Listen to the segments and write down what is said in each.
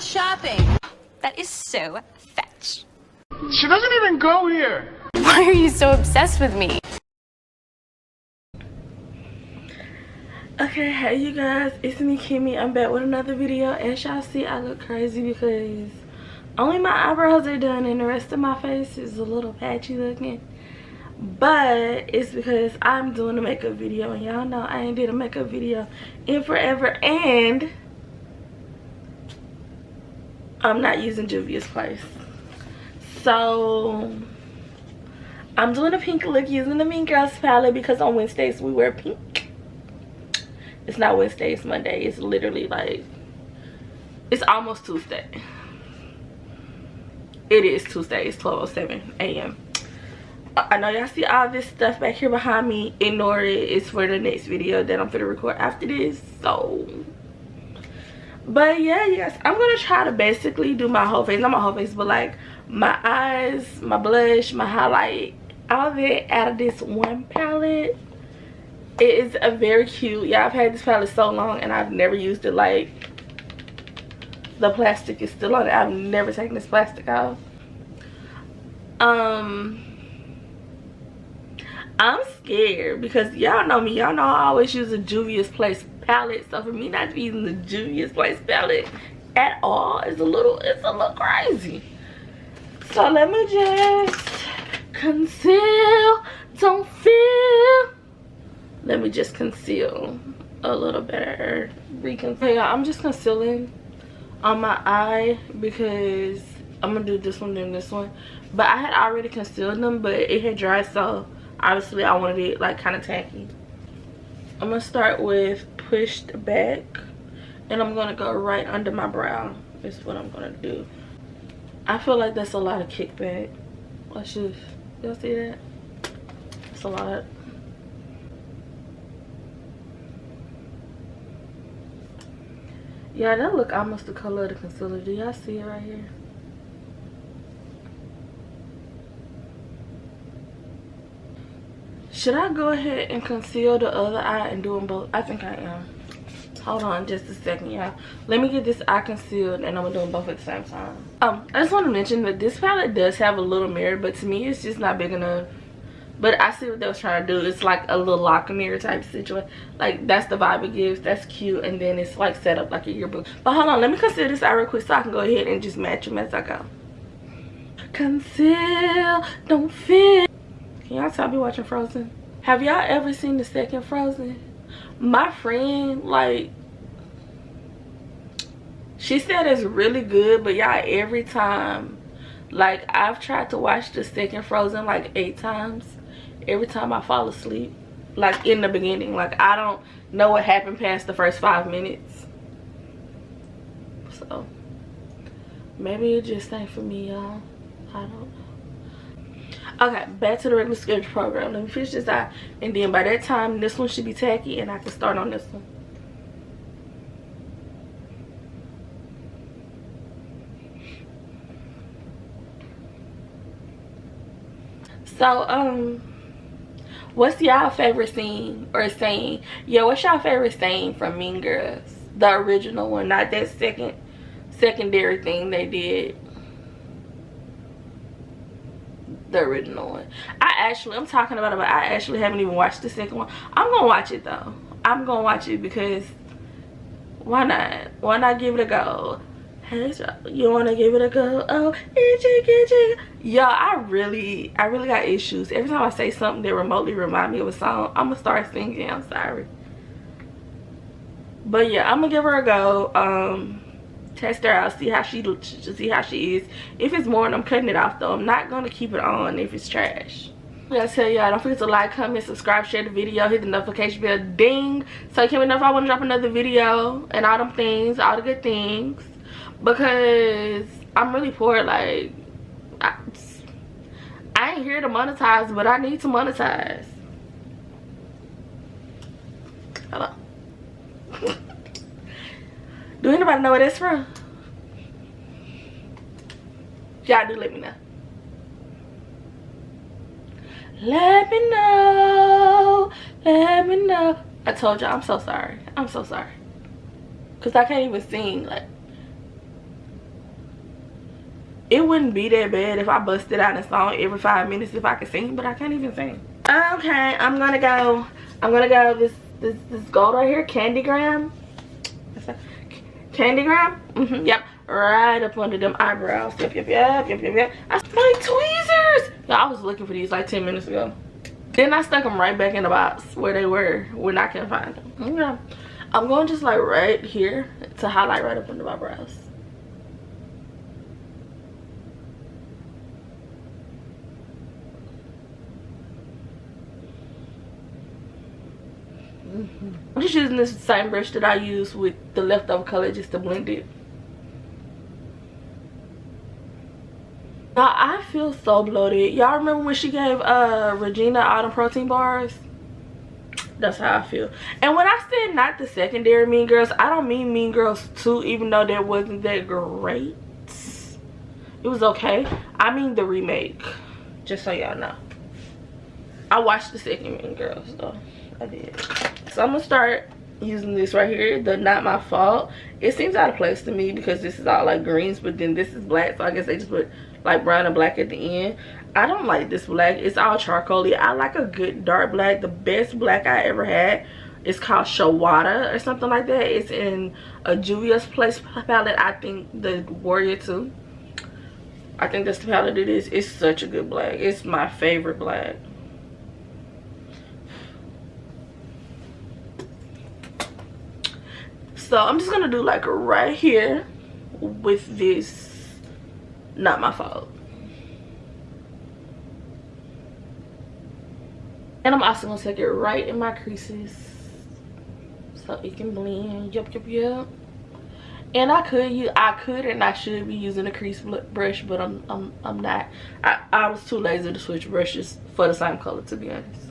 shopping. That is so fetch. She doesn't even go here. Why are you so obsessed with me? Okay, hey you guys, it's me Kimmy. I'm back with another video. As y'all see, I look crazy because only my eyebrows are done and the rest of my face is a little patchy looking. But it's because I'm doing a makeup video, and y'all know I ain't did a makeup video in forever, and I'm not using Juvia's Place. So I'm doing a pink look using the Mean Girls palette because on Wednesdays we wear pink. It's not Wednesday, it's Monday. It's literally like, it's almost Tuesday. It is Tuesday. It's 12:07 a.m. I know y'all see all this stuff back here behind me. Ignore it. It's for the next video that I'm gonna record after this. So, but yeah, you guys, I'm gonna try to basically do my whole face. Not my whole face, but like my eyes, my blush, my highlight, all of it out of this one palette. It is a very cute. Yeah, I've had this palette so long and I've never used it. Like, the plastic is still on it. I've never taken this plastic off. I'm scared because y'all know me. Y'all know I always use a Juvia's Place palette. So for me not to be using the Juvia's Place palette at all is a little crazy. So let me just conceal, don't feel. Let me just conceal a little better. Hey y'all, I'm just concealing on my eye because I'm gonna do this one then this one. But I had already concealed them, but it had dried, so obviously I wanted it like kind of tacky. I'm gonna start with pushed back, and I'm gonna go right under my brow. Is what I'm gonna do. I feel like that's a lot of kickback. Let's just, y'all see that? That's a lot. Yeah, that look almost the color of the concealer. Do y'all see it right here? Should I go ahead and conceal the other eye and do them both? I think I am. Hold on just a second, y'all. Let me get this eye concealed and I'm gonna do them both at the same time. I just want to mention that this palette does have a little mirror, but to me it's just not big enough. But I see what they was trying to do. It's like a little locker mirror type situation. Like, that's the vibe it gives. That's cute. And then it's like set up like a yearbook. But hold on, let me conceal this eye real quick so I can go ahead and just match them as I go. Conceal, don't feel. Can y'all tell me watching Frozen? Have y'all ever seen the second Frozen? My friend, like, she said it's really good, but y'all, every time, like, I've tried to watch the second Frozen like 8 times. Every time I fall asleep, like in the beginning, like I don't know what happened past the first 5 minutes. So maybe it just ain't for me, y'all. I don't know. Okay, back to the regular schedule program. Let me finish this out, and then by that time this one should be tacky and I can start on this one. So what's y'all favorite scene or saying? Yeah, what's y'all favorite saying from Mean Girls? The original one, not that secondary thing they did. The original one. I'm talking about it, but I actually haven't even watched the second one. I'm gonna watch it though. I'm gonna watch it because why not? Why not give it a go? Hey, you wanna give it a go? Oh, y'all, I really got issues. Every time I say something that remotely remind me of a song, I'm gonna start singing. I'm sorry, but yeah, I'm gonna give her a go. Test her out, see how she is. If it's more, I'm cutting it off though. I'm not gonna keep it on if it's trash. I gotta tell y'all, don't forget to like, comment, subscribe, share the video, hit the notification bell, ding, so you can know if I want to drop another video and all them things, all the good things. Because I'm really poor. Like, I ain't here to monetize, but I need to monetize. Hello. Do anybody know where that's from? Y'all do let me know. Let me know. Let me know. I told y'all, I'm so sorry. I'm so sorry. Because I can't even sing. Like, it wouldn't be that bad if I busted out a song every 5 minutes if I could sing, but I can't even sing. Okay, I'm gonna go this gold right here, Candygram. Candygram? Yep. Right up under them eyebrows. Yep. My tweezers! Yeah, I was looking for these like 10 minutes ago. Then I stuck them right back in the box where they were when I couldn't find them. Okay. I'm going just like right here to highlight right up under my brows. I'm just using this same brush that I used with the leftover color just to blend it. Now I feel so bloated. Y'all remember when she gave Regina all the protein bars? That's how I feel. And when I said not the secondary Mean Girls, I don't mean Mean Girls 2, even though that wasn't that great. It was okay. I mean the remake, just so y'all know. I watched the second Mean Girls though. I did. So I'm gonna start using this right here, the Not My Fault. It seems out of place to me because this is all like greens, but then this is black, so I guess they just put like brown and black at the end. I don't like this black. It's all charcoaly. I like a good dark black. The best black I ever had is called Shawada or something like that. It's in a Juvia's Place palette. I think the Warrior 2. I think that's the palette it is. It's such a good black. It's my favorite black. So I'm just gonna do like right here with this Not My Fault. And I'm also gonna take it right in my creases so it can blend. Yup. And I could and I should be using a crease brush, but I'm not. I was too lazy to switch brushes for the same color, to be honest.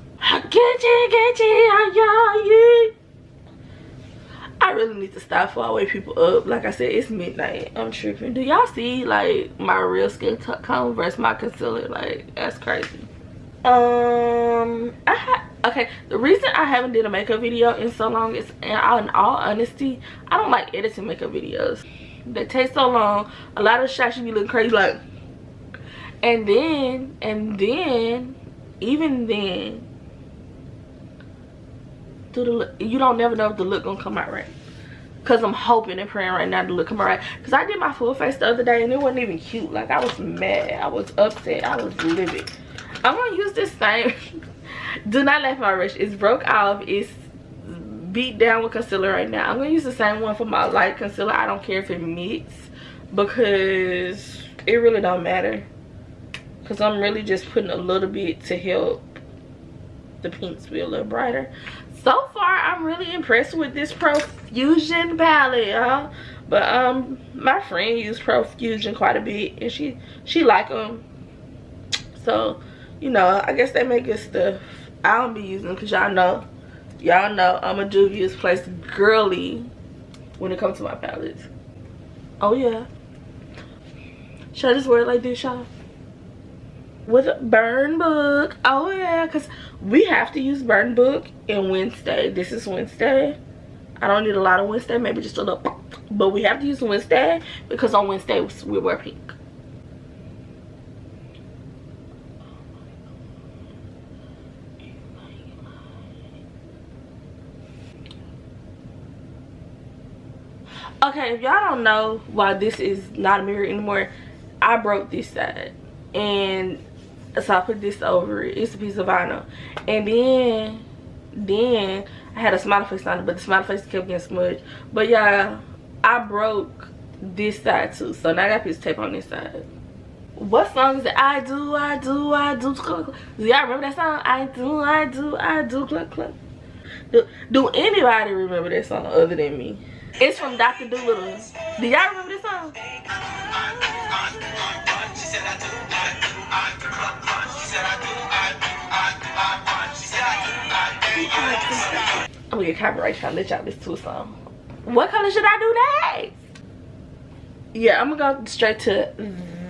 I really need to stop before I wake people up. Like I said, it's midnight. I'm tripping. Do y'all see like my real skin tone versus my concealer? Like, that's crazy. Okay, the reason I haven't did a makeup video in so long is, in all honesty, I don't like editing makeup videos. They take so long. A lot of shots you be looking crazy like, and then even then, you don't never know if the look gonna come out right. Cause I'm hoping and praying right now the look come out right. Cause I did my full face the other day and it wasn't even cute. Like, I was mad, I was upset, I was livid. I'm gonna use this same do not laugh at my brush. It's broke off. It's beat down with concealer right now. I'm gonna use the same one for my light concealer. I don't care if it mix because it really don't matter. Cause I'm really just putting a little bit to help the pinks be a little brighter. So far, I'm really impressed with this Profusion palette, y'all. But my friend used Profusion quite a bit, and she like them. So, you know, I guess they make good stuff. I don't be using them because y'all know I'm a Juvia's Place girly when it comes to my palettes. Oh yeah. Should I just wear it like this, y'all? With a burn book. Oh yeah, because we have to use burn book in Wednesday. This is Wednesday. I don't need a lot of Wednesday, maybe just a little, but we have to use Wednesday because on Wednesday we wear pink. Okay, if y'all don't know why this is not a mirror anymore, I broke this side, and so I put this over it. It's a piece of vinyl, and then I had a smiley face on it, but the smiley face kept getting smudged. But yeah, I broke this side too, so now I got a piece of tape on this side. What song is it? I do cluck. Do y'all remember that song? I do cluck cluck. Do anybody remember that song other than me? It's from Dr. Dolittle. Do y'all remember this song? I'm gonna get copyright trying to let y'all listen to a song. What color should I do next? Yeah, I'm gonna go straight to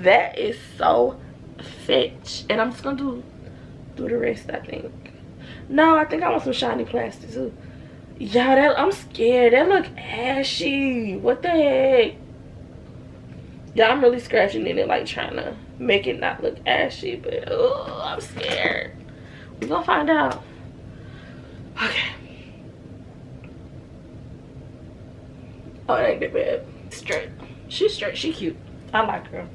That Is So Fetch. And I'm just gonna do the rest, I think. No, I think I want some shiny plastic too. Y'all, I'm scared. That look ashy. What the heck? Yeah, I'm really scratching in it, like trying to make it not look ashy, but oh, I'm scared. We're gonna find out. Okay. Oh, it ain't that bad. Straight. She's straight. She cute. I like her.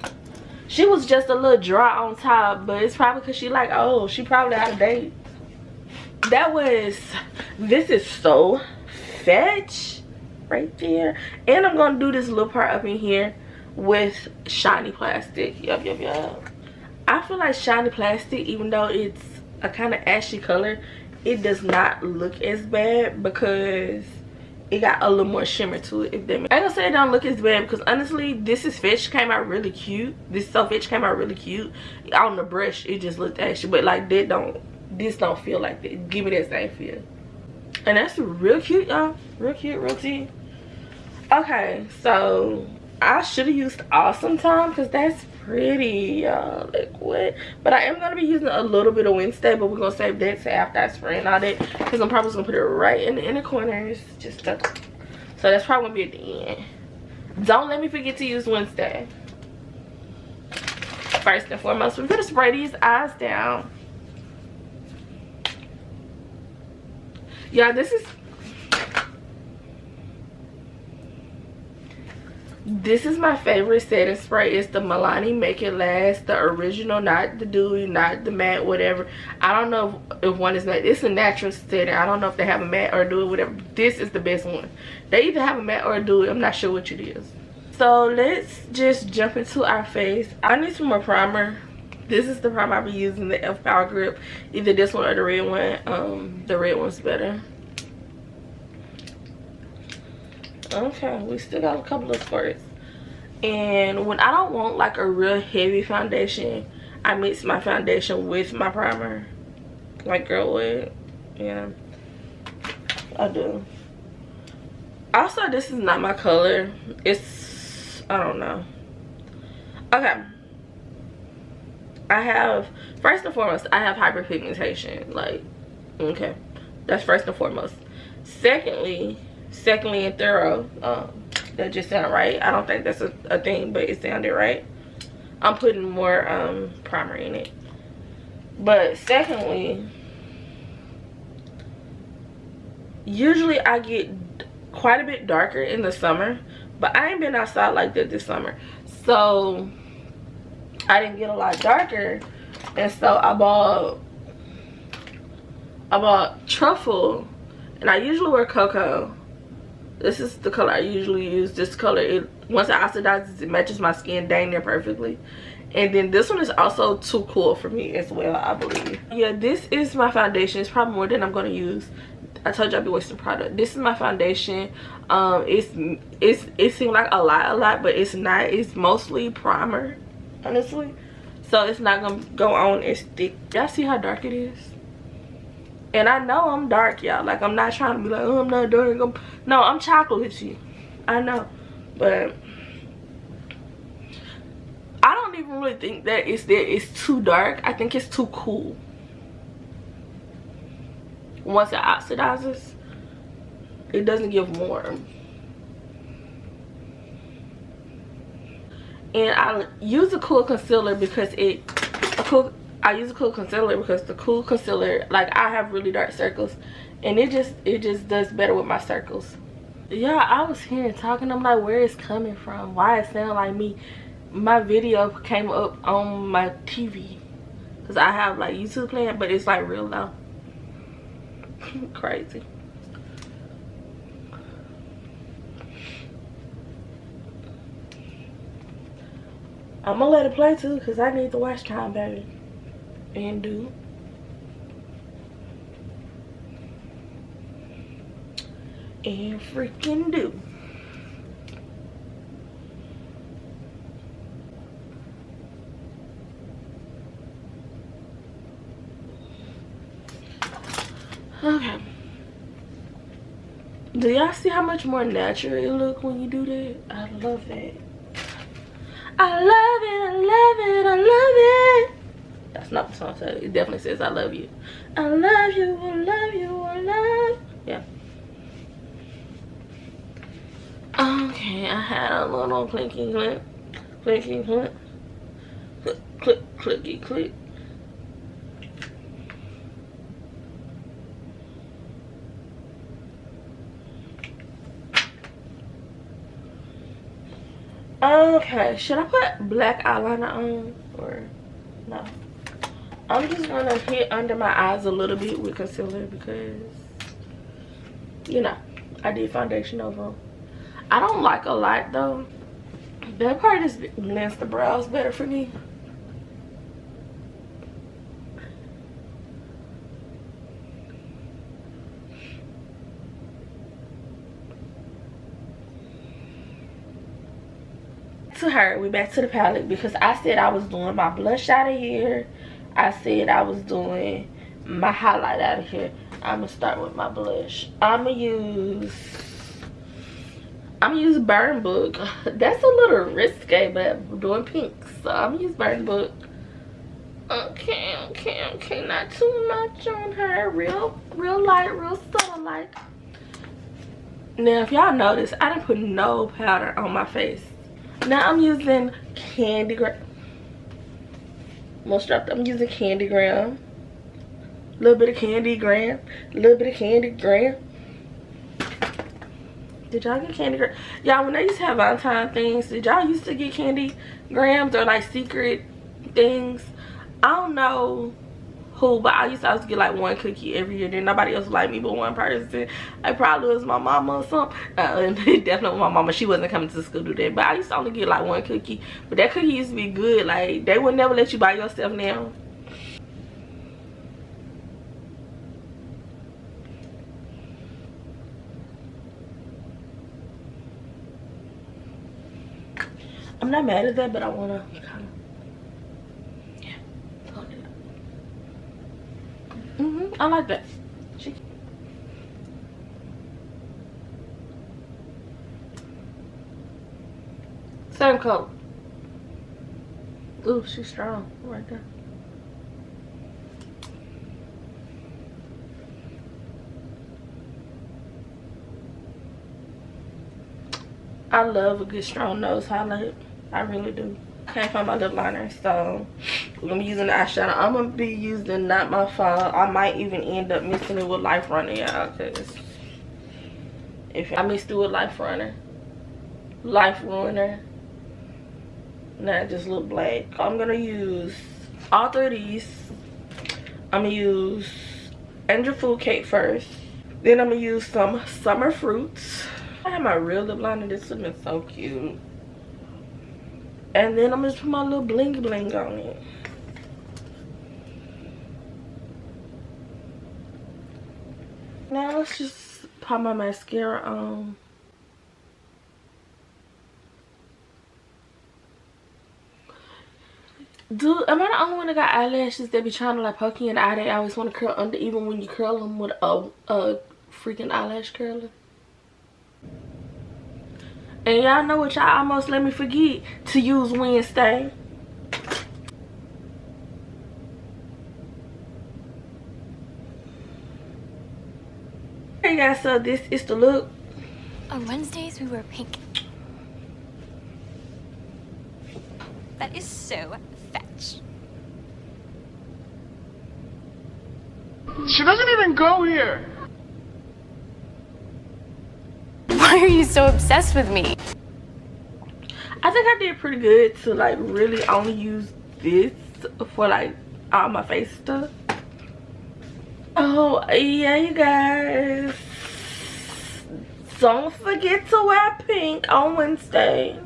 She was just a little dry on top, but it's probably because she like, oh, she probably out of date. That was, this is so fetch right there. And I'm gonna do this little part up in here with shiny plastic. Yup. I feel like shiny plastic, even though it's a kind of ashy color, it does not look as bad because it got a little more shimmer to it, if that makes sense. I ain't gonna say it don't look as bad because honestly, this is fetch came out really cute. This so fetch came out really cute. On the brush, it just looked ashy, but like this don't feel like that. Give me that same feel. And that's real cute, y'all. Real cute, real tea. Okay, so I should have used Awesome Time because that's pretty, y'all. Like what? But I am gonna be using a little bit of Wednesday, but we're gonna save that to after I spray and all that because I'm probably just gonna put it right in the inner corners. Just so that's probably gonna be at the end. Don't let me forget to use Wednesday. First and foremost, we're gonna spray these eyes down. Yeah, this is my favorite setting spray. It's the Milani Make It Last, the original, not the dewy, not the matte, whatever. I don't know if one is matte. It's a natural setting. I don't know if they have a matte or a dewy, whatever. This is the best one. They either have a matte or a dewy. I'm not sure which it is. So let's just jump into our face. I need some more primer. This is the primer I'll be using, the F Power Grip. Either this one or the red one. The red one's better. Okay, we still got a couple of squirts. And when I don't want like a real heavy foundation, I mix my foundation with my primer. Like girl would. Yeah, I do. Also, this is not my color. It's, I don't know. Okay. I have, first and foremost, I have hyperpigmentation. Like, okay. That's first and foremost. Secondly and thorough. That just sounded right. I don't think that's a thing, but it sounded right. I'm putting more primer in it. But secondly, usually I get quite a bit darker in the summer, but I ain't been outside like that this summer, so I didn't get a lot darker. And so I bought truffle, and I usually wear cocoa. This is the color I usually use. This color, once it oxidizes, it matches my skin dang near perfectly. And then this one is also too cool for me as well, I believe. Yeah, this is my foundation. It's probably more than I'm going to use. I told you I'd be wasting product. This is my foundation. It seems like a lot, but it's not. It's mostly primer, honestly. So it's not going to go on as thick. Y'all see how dark it is? And I know I'm dark, y'all. Like, I'm not trying to be like, oh, I'm not dark. No, I'm chocolatey. I know. But I don't even really think that it's too dark. I think it's too cool. Once it oxidizes, it doesn't give warm. And I use a cool concealer because I use a cool concealer because the cool concealer, like, I have really dark circles, and it just does better with my circles. Yeah, I was hearing talking. I'm like, where is it coming from? Why it sound like me? My video came up on my TV because I have like YouTube playing, but it's like real low. Crazy. I'm gonna let it play too because I need the watch time, baby. And do. And freaking do. Okay. Do y'all see how much more natural it look when you do that? I love that. I love it, I love it, I love it. That's not the song says. It definitely says I love you. I love you, I love you, I love. Yeah. Okay, I had a little clinky clink Clicky, click. Click, clicky, click. Okay, should I put black eyeliner on or no? I'm just gonna hit under my eyes a little bit with concealer because, you know, I did foundation over. I don't like a lot though. That part is blends the brows better for me. To her, we back to the palette because I said I was doing my blush out of here. I said I was doing my highlight out of here. I'm gonna start with my blush. I'm gonna use Burn Book. That's a little risque, but we're doing pinks, so I'm gonna use Burn Book. Okay, not too much on her. Real light, real subtle light. Now, if y'all notice, I didn't put no powder on my face. Now I'm using I'm using Candy Gram. A little bit of Candy Gram. A little bit of Candy Gram. Did y'all get Candy Gram? Y'all, when they used to have Valentine things, did y'all used to get Candy Grams or like secret things? I don't know who, but I used to always get like one cookie every year. Then nobody else liked me but one person. It probably was my mama or something. And definitely my mama. She wasn't coming to school to do that. But I used to only get like one cookie. But that cookie used to be good. Like, they would never let you buy yourself now. I'm not mad at that, but I want to kind of, yeah, tone it up. I like that. Same color. Ooh, she's strong right there. I love a good strong nose highlight. I really do. Can't find my lip liner, so we're gonna be using the eyeshadow. I'm gonna be using Not My Fault. I might even end up mixing it with Life Runner, y'all, because if I mixed it with Life Runner, Life Ruiner, not just look black. I'm gonna use all three of these. I'm gonna use Angel Food Cake first. Then I'm gonna use some Summer Fruits. I have my real lip liner. This would have been so cute. And then I'm gonna just put my little bling bling on it. Now let's just pop my mascara on. Dude, am I the only one that got eyelashes that be trying to like poke you in the eye? They always want to curl under even when you curl them with a freaking eyelash curler. And y'all know what, y'all almost let me forget to use Wednesday. Hey guys, so this is the look. On Wednesdays, we wear pink. That is so fetch. She doesn't even go here. Why are you so obsessed with me? I think I did pretty good to like really only use this for like all my face stuff. Oh yeah, you guys, don't forget to wear pink on Wednesday,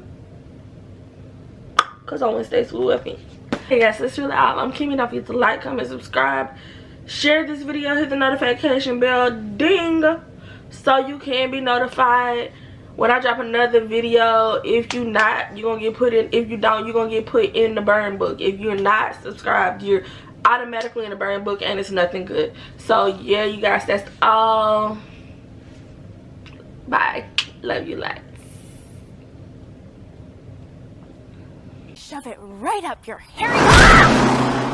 because on Wednesdays we wear pink. Hey guys, that's really all. I'm Kimmy. Don't forget to like, comment, subscribe, share this video, hit the notification bell, ding, so you can be notified when I drop another video. If you not, you're gonna get put in. If you don't, you're gonna get put in the burn book. If you're not subscribed, you're automatically in the burn book, and it's nothing good. So yeah, you guys, that's all. Bye. Love you lots. Shove it right up your hairy